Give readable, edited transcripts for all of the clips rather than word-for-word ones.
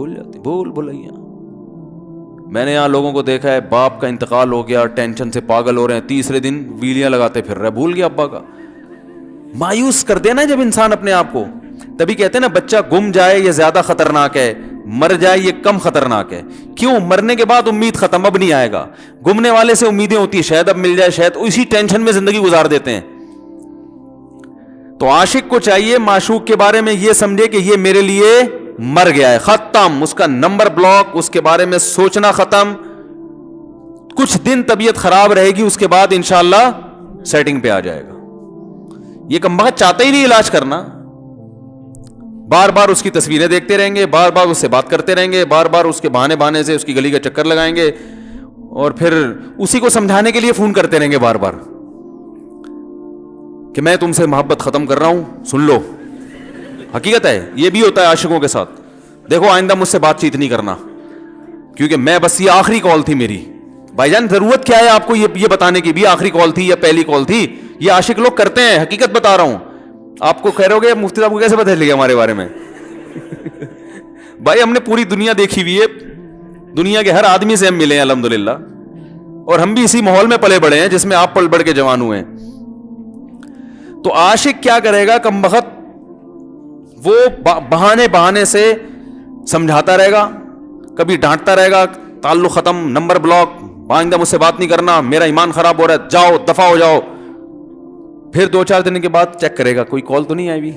بھول جاتے, بھول بھلائیاں. میں نے یہاں لوگوں کو دیکھا ہے, باپ کا انتقال ہو گیا, ٹینشن سے پاگل ہو رہے ہیں, تیسرے دن ویلیاں لگاتے پھر رہے, بھول گیا ابا کا. مایوس کر دینا جب انسان اپنے آپ کو. تبھی کہتے ہیں نا بچہ گم جائے یہ زیادہ خطرناک ہے, مر جائے یہ کم خطرناک ہے. کیوں؟ مرنے کے بعد امید ختم, اب نہیں آئے گا. گمنے والے سے امیدیں ہوتی ہیں شاید اب مل جائے, شاید اسی ٹینشن میں زندگی گزار دیتے ہیں. تو عاشق کو چاہیے معشوق کے بارے میں یہ سمجھے کہ یہ میرے لیے مر گیا ہے, ختم, اس کا نمبر بلاک, اس کے بارے میں سوچنا ختم. کچھ دن طبیعت خراب رہے گی, اس کے بعد انشاءاللہ سیٹنگ پہ آ جائے گا. یہ کمبخت چاہتا ہی نہیں علاج کرنا, بار بار اس کی تصویریں دیکھتے رہیں گے, بار بار اس سے بات کرتے رہیں گے, بار بار اس کے بہانے سے اس کی گلی کا چکر لگائیں گے, اور پھر اسی کو سمجھانے کے لیے فون کرتے رہیں گے بار بار کہ میں تم سے محبت ختم کر رہا ہوں, سن لو. حقیقت ہے, یہ بھی ہوتا ہے عاشقوں کے ساتھ. دیکھو آئندہ مجھ سے بات چیت نہیں کرنا, کیونکہ میں بس یہ آخری کال تھی میری. بھائی جان ضرورت کیا ہے آپ کو یہ بتانے کی بھی آخری کال تھی یا پہلی کال تھی؟ یہ عاشق لوگ کرتے ہیں, حقیقت بتا رہا ہوں. آپ کو کہہ رہے ہو گے مفتی صاحب کو کیسے پتہ چلے گا ہمارے بارے میں؟ بھائی ہم نے پوری دنیا دیکھی ہوئی ہے, دنیا کے ہر آدمی سے ہم ملے ہیں الحمدللہ, اور ہم بھی اسی ماحول میں پلے بڑے ہیں جس میں آپ پل بڑھ کے جوان ہوئے ہیں. تو عاشق کیا کرے گا کمبخت, وہ بہانے سے سمجھاتا رہے گا, کبھی ڈانٹتا رہے گا, تعلق ختم, نمبر بلاک, آئندہ مجھ سے بات نہیں کرنا, میرا ایمان خراب ہو رہا ہے, جاؤ دفع ہو جاؤ. پھر 2-4 دن کے بعد چیک کرے گا کوئی کال تو نہیں آئی بھی,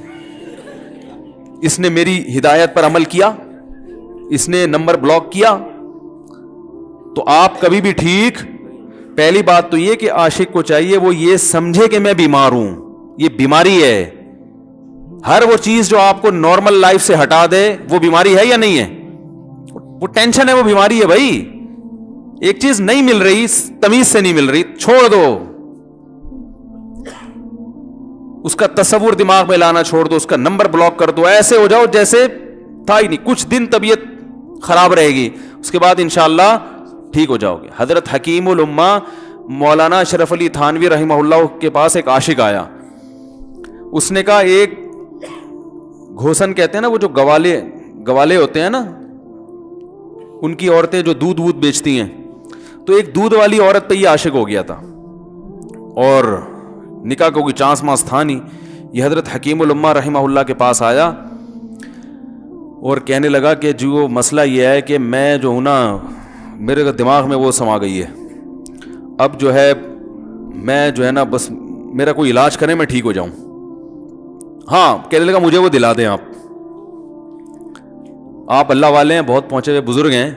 اس نے میری ہدایت پر عمل کیا, اس نے نمبر بلاک کیا. تو آپ کبھی بھی ٹھیک. پہلی بات تو یہ کہ عاشق کو چاہیے وہ یہ سمجھے کہ میں بیمار ہوں, یہ بیماری ہے. ہر وہ چیز جو آپ کو نارمل لائف سے ہٹا دے وہ بیماری ہے یا نہیں ہے؟ وہ ٹینشن ہے, وہ بیماری ہے بھائی. ایک چیز نہیں مل رہی, تمیز سے نہیں مل رہی, چھوڑ دو, اس کا تصور دماغ میں لانا چھوڑ دو, اس کا نمبر بلاک کر دو, ایسے ہو جاؤ جیسے تھا ہی نہیں. کچھ دن طبیعت خراب رہے گی, اس کے بعد انشاءاللہ ٹھیک ہو جاؤ گے. حضرت حکیم الامہ مولانا اشرف علی تھانوی رحمہ اللہ کے پاس ایک عاشق آیا. اس نے کہا ایک گھوسن کہتے ہیں نا, وہ جو گوالے ہوتے ہیں نا, ان کی عورتیں جو دودھ بیچتی ہیں, تو ایک دودھ والی عورت پہ یہ عاشق ہو گیا تھا, اور نکاح کو کوئی چانس مانس تھا نہیں. یہ حضرت حکیم الامہ رحمہ اللہ کے پاس آیا اور کہنے لگا کہ جو مسئلہ یہ ہے کہ میں جو ہوں نا, میرے دماغ میں وہ سما گئی ہے, اب جو ہے میں جو ہے نا بس میرا کوئی علاج کریں میں ٹھیک ہو جاؤں. ہاں, کہنے لگا مجھے وہ دلا دیں آپ اللہ والے ہیں, بہت پہنچے ہوئے بزرگ ہیں,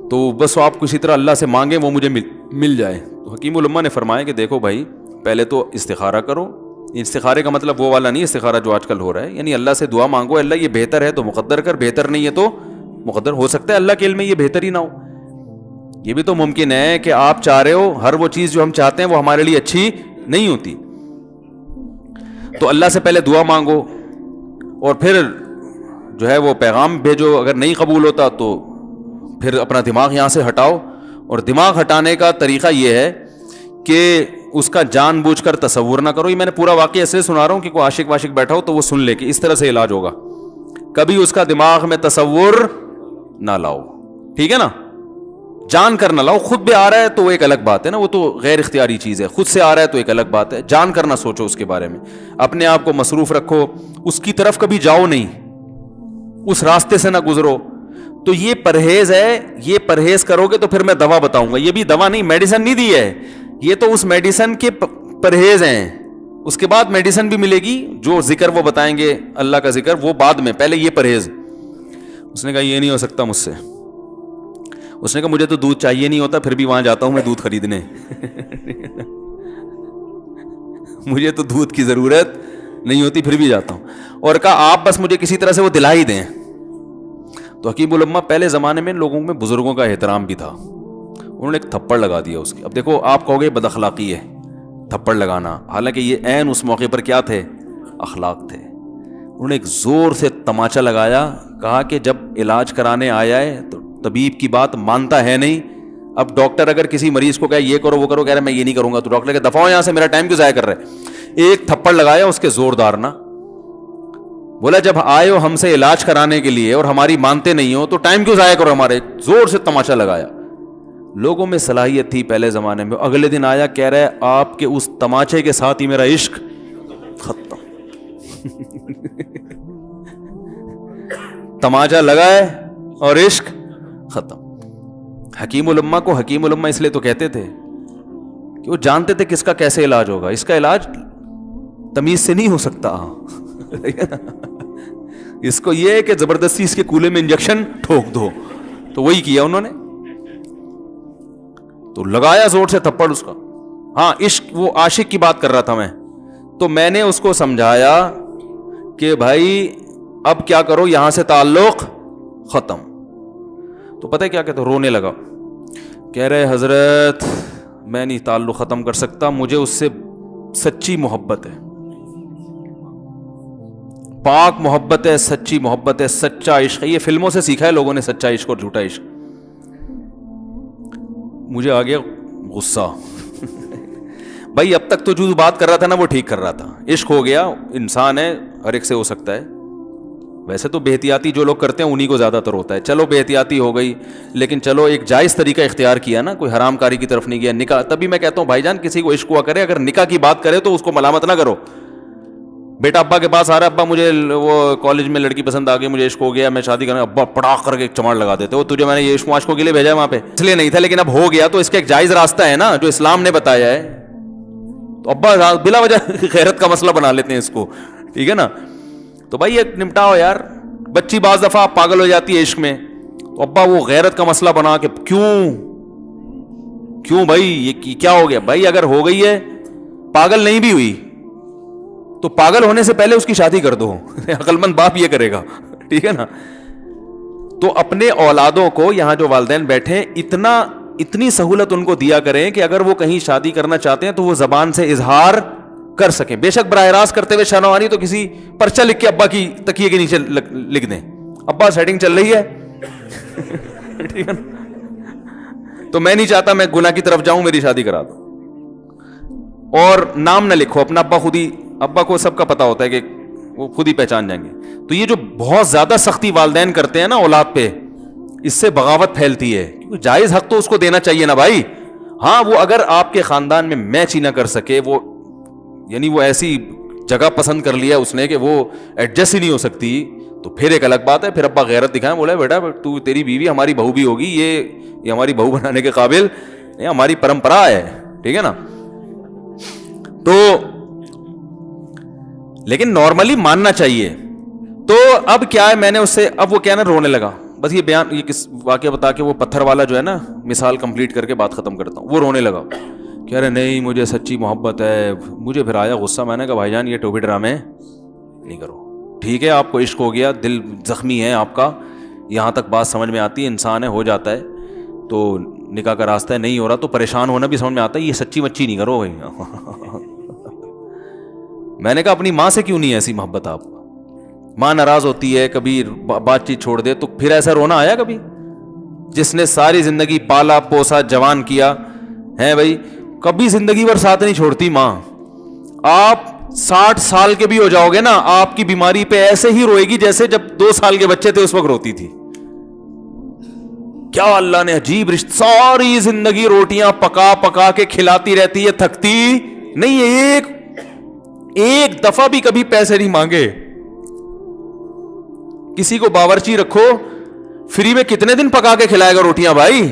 تو بس آپ کسی طرح اللہ سے مانگیں وہ مجھے مل جائے. تو حکیم الامہ نے فرمایا کہ دیکھو بھائی, پہلے تو استخارہ کرو. استخارے کا مطلب وہ والا نہیں استخارہ جو آج کل ہو رہا ہے, یعنی اللہ سے دعا مانگو, اللہ یہ بہتر ہے تو مقدر کر, بہتر نہیں ہے تو مقدر. ہو سکتا ہے اللہ کے علم میں یہ بہتر ہی نہ ہو, یہ بھی تو ممکن ہے کہ آپ چاہ رہے ہو ہر وہ چیز جو ہم چاہتے ہیں وہ ہمارے لیے اچھی نہیں ہوتی. تو اللہ سے پہلے دعا مانگو, اور پھر جو ہے وہ پیغام بھیجو. اگر نہیں قبول ہوتا تو پھر اپنا دماغ یہاں سے ہٹاؤ. اور دماغ ہٹانے کا طریقہ یہ ہے کہ اس کا جان بوجھ کر تصور نہ کرو. یہ میں نے پورا واقعہ ایسے سنا رہا ہوں کہ کوئی عاشق واشق بیٹھا ہو تو وہ سن لے کہ اس طرح سے علاج ہوگا. کبھی اس کا دماغ میں تصور نہ لاؤ, ٹھیک ہے نا, جان کر نہ لاؤ. خود بھی آ رہا ہے تو وہ ایک الگ بات ہے نا, وہ تو غیر اختیاری چیز ہے. خود سے آ رہا ہے تو ایک الگ بات ہے, جان کر نہ سوچو اس کے بارے میں, اپنے آپ کو مصروف رکھو, اس کی طرف کبھی جاؤ نہیں, اس راستے سے نہ گزرو. تو یہ پرہیز ہے, یہ پرہیز کرو گے تو پھر میں دوا بتاؤں گا. یہ بھی دوا نہیں, میڈیسن نہیں دی ہے, یہ تو اس میڈیسن کے پرہیز ہیں. اس کے بعد میڈیسن بھی ملے گی, جو ذکر وہ بتائیں گے اللہ کا ذکر وہ بعد میں, پہلے یہ پرہیز. اس نے کہا یہ نہیں ہو سکتا مجھ سے. اس نے کہا مجھے تو دودھ چاہیے نہیں ہوتا, پھر بھی وہاں جاتا ہوں میں دودھ خریدنے. مجھے تو دودھ کی ضرورت نہیں ہوتی, پھر بھی جاتا ہوں. اور کہا آپ بس مجھے کسی طرح سے وہ دلا ہی دیں. تو حکیم الامہ پہلے زمانے میں لوگوں میں بزرگوں کا احترام بھی تھا, انہوں نے ایک تھپڑ لگا دیا اس کی. اب دیکھو آپ کہو گے بد اخلاقی ہے تھپڑ لگانا, حالانکہ یہ عین اس موقع پر کیا تھے, اخلاق تھے. انہوں نے ایک زور سے تماچا لگایا, کہا کہ جب علاج کرانے آیا ہے تو طبیب کی بات مانتا ہے نہیں. اب ڈاکٹر اگر کسی مریض کو کہے یہ کرو وہ کرو, کہہ رہا میں یہ نہیں کروں گا, تو ڈاکٹر کہ دفعہ یہاں سے, میرا ٹائم کیوں ضائع کر رہے. ایک تھپڑ لگایا اس کے زوردار نا, بولا جب آئے ہو ہم سے علاج کرانے کے لیے اور ہماری مانتے نہیں ہو تو ٹائم کیوں ضائع کرو ہمارے. زور سے تماشا لگایا. لوگوں میں صلاحیت تھی پہلے زمانے میں. اگلے دن آیا کہہ رہا ہے آپ کے اس تماچے کے ساتھ ہی میرا عشق ختم. تماچا لگا ہے اور عشق ختم. حکیم الامہ کو حکیم الامہ اس لیے تو کہتے تھے کہ وہ جانتے تھے کس کا کیسے علاج ہوگا. اس کا علاج تمیز سے نہیں ہو سکتا. اس کو یہ ہے کہ زبردستی اس کے کولے میں انجیکشن ٹھوک دو. تو وہی کیا انہوں نے. تو لگایا زور سے تھپڑ اس کا. ہاں عشق, وہ عاشق کی بات کر رہا تھا میں. تو میں نے اس کو سمجھایا کہ بھائی اب کیا کرو, یہاں سے تعلق ختم. تو پتہ ہے کیا کہتا, رونے لگا. کہہ رہے حضرت میں نہیں تعلق ختم کر سکتا, مجھے اس سے سچی محبت ہے, پاک محبت ہے, سچی محبت ہے, سچا عشق ہے. یہ فلموں سے سیکھا ہے لوگوں نے, سچا عشق اور جھوٹا عشق. مجھے آ گیا غصہ. بھائی اب تک تو جو بات کر رہا تھا نا وہ ٹھیک کر رہا تھا. عشق ہو گیا, انسان ہے, ہر ایک سے ہو سکتا ہے. ویسے تو بے احتیاطی جو لوگ کرتے ہیں انہی کو زیادہ تر ہوتا ہے. چلو بے احتیاطی ہو گئی, لیکن چلو ایک جائز طریقہ اختیار کیا نا, کوئی حرام کاری کی طرف نہیں گیا. نکاح, تبھی میں کہتا ہوں بھائی جان کسی کو عشق ہوا کرے, اگر نکاح کی بات کرے تو اس کو ملامت نہ کرو. بیٹا ابا کے پاس آ رہا ہے, ابا مجھے وہ کالج میں لڑکی پسند آ گئی, مجھے عشق ہو گیا, میں شادی کرنا. ابا پڑاخ کر کے ایک چماڑ لگا دیتے ہو, تجھے میں نے یہ عشق معاشقوں کے لیے بھیجا ہے وہاں پہ, اس لیے نہیں تھا, لیکن اب ہو گیا تو اس کا ایک جائز راستہ ہے نا جو اسلام نے بتایا ہے. تو ابا بلا وجہ غیرت کا مسئلہ بنا لیتے ہیں اس کو, ٹھیک ہے نا. تو بھائی یہ نمٹاؤ یار. بچی بعض دفعہ پاگل ہو جاتی ہے عشق میں, تو ابا وہ غیرت کا مسئلہ بنا کے کیوں بھائی یہ کیا ہو گیا. بھائی اگر ہو گئی ہے, پاگل نہیں بھی ہوئی تو پاگل ہونے سے پہلے اس کی شادی کر دو. عقل مند باپ یہ کرے گا, ٹھیک ہے نا. تو اپنے اولادوں کو, یہاں جو والدین بیٹھے, اتنی سہولت ان کو دیا کریں کہ اگر وہ کہیں شادی کرنا چاہتے ہیں تو وہ زبان سے اظہار کر سکیں. بے شک براہ راست کرتے ہوئے شرم آ رہی تو کسی پرچہ لکھ کے ابا کی تکیے کے نیچے لکھ دیں, ابا سیٹنگ چل رہی ہے. ٹھیک ہے نا. تو میں نہیں چاہتا میں گناہ کی طرف جاؤں, میری شادی کرا دو. اور نام نہ لکھو اپنا, ابا خود ہی, ابا کو سب کا پتا ہوتا ہے کہ وہ خود ہی پہچان جائیں گے. تو یہ جو بہت زیادہ سختی والدین کرتے ہیں نا اولاد پہ, اس سے بغاوت پھیلتی ہے. کیونکہ جائز حق تو اس کو دینا چاہیے نا بھائی. ہاں وہ اگر آپ کے خاندان میں میچ ہی نہ کر سکے, وہ یعنی وہ ایسی جگہ پسند کر لیا اس نے کہ وہ ایڈجسٹ ہی نہیں ہو سکتی, تو پھر ایک الگ بات ہے. پھر ابا غیرت دکھائیں, بولا بیٹا تو تیری بیوی ہماری بہو بھی ہوگی, یہ ہماری بہو بنانے کے قابل, یہ ہماری پرمپرا ہے, ٹھیک ہے نا. تو لیکن نارملی ماننا چاہیے. تو اب کیا ہے, میں نے اس سے, اب وہ کیا نا رونے لگا. بس یہ بیان, یہ کس واقعہ بتا کے وہ پتھر والا جو ہے نا مثال کمپلیٹ کر کے بات ختم کرتا ہوں. وہ رونے لگا, کہہ رہے نہیں مجھے سچی محبت ہے. مجھے پھر آیا غصہ, میں نے کہا بھائی جان یہ ٹوپی ڈرامے نہیں کرو. ٹھیک ہے آپ کو عشق ہو گیا, دل زخمی ہے آپ کا, یہاں تک بات سمجھ میں آتی ہے, انسان ہے, ہو جاتا ہے, تو نکاح کا راستہ ہے, نہیں ہو رہا تو پریشان ہونا بھی سمجھ میں آتا ہے, یہ سچی مچی نہیں کرو بھائی. میں نے کہا اپنی ماں سے کیوں نہیں ایسی محبت آپ کو, ماں ناراض ہوتی ہے, کبھی بات چیت چھوڑ دے, تو پھر ایسا رونا آیا کبھی؟ جس نے ساری زندگی پالا پوسا جوان کیا ہے بھائی, کبھی زندگی بھر ساتھ نہیں چھوڑتی ماں. آپ 60 سال کے بھی ہو جاؤ گے نا, آپ کی بیماری پہ ایسے ہی روئے گی جیسے جب 2 سال کے بچے تھے اس وقت روتی تھی. کیا اللہ نے عجیب رشتہ, ساری زندگی روٹیاں پکا پکا کے کھلاتی رہتی ہے, تھکتی نہیں ہے, ایک دفعہ بھی کبھی پیسے نہیں مانگے. کسی کو باورچی رکھو, فری میں کتنے دن پکا کے کھلائے گا روٹیاں بھائی؟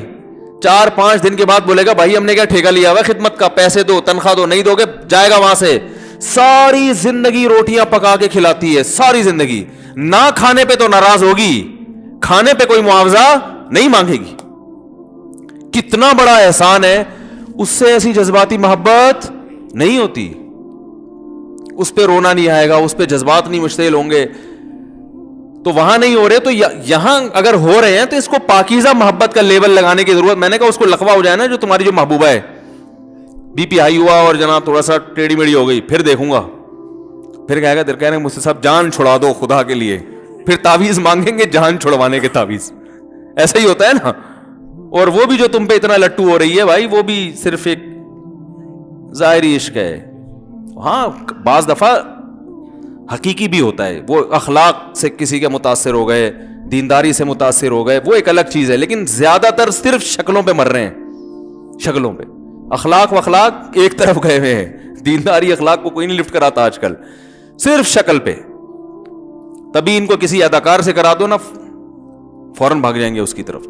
4-5 دن کے بعد بولے گا بھائی ہم نے کیا ٹھیکہ لیا ہوا خدمت کا, پیسے دو, تنخواہ دو, نہیں دو گے جائے گا وہاں سے. ساری زندگی روٹیاں پکا کے کھلاتی ہے, ساری زندگی. نہ کھانے پہ تو ناراض ہوگی, کھانے پہ کوئی معاوضہ نہیں مانگے گی. کتنا بڑا احسان ہے, اس سے ایسی جذباتی محبت نہیں ہوتی. اس پہ رونا نہیں آئے گا, اس پہ جذبات نہیں مشتعل ہوں گے. تو وہاں نہیں ہو رہے, تو یہاں اگر ہو رہے ہیں تو اس کو پاکیزہ محبت کا لیبل لگانے کی ضرورت. میں نے کہا اس کو لقبہ ہو جائے نا جو تمہاری جو محبوبہ ہے, بی پی ہائی ہوا اور جناب تھوڑا سا ٹیڑھی میڑھی ہو گئی, پھر دیکھوں گا, پھر کہے گا کہہ رہے ہیں مجھ سے صاحب جان چھڑا دو خدا کے لیے, پھر تعویذ مانگیں گے جان چھڑوانے کے تعویذ. ایسا ہی ہوتا ہے نا. اور وہ بھی جو تم پہ اتنا لٹو ہو رہی ہے بھائی, وہ بھی صرف ایک ظاہری عشق ہے. ہاں بعض دفعہ حقیقی بھی ہوتا ہے. وہ اخلاق سے کسی کے متاثر ہو گئے, دینداری سے متاثر ہو گئے, وہ ایک الگ چیز ہے. لیکن زیادہ تر صرف شکلوں پہ مر رہے ہیں, شکلوں پہ. اخلاق واخلاق ایک طرف گئے ہوئے ہیں. دینداری اخلاق کو کوئی نہیں لفٹ کراتا آج کل, صرف شکل پہ. تبھی ان کو کسی اداکار سے کرا دو نا, فوراً بھاگ جائیں گے اس کی طرف.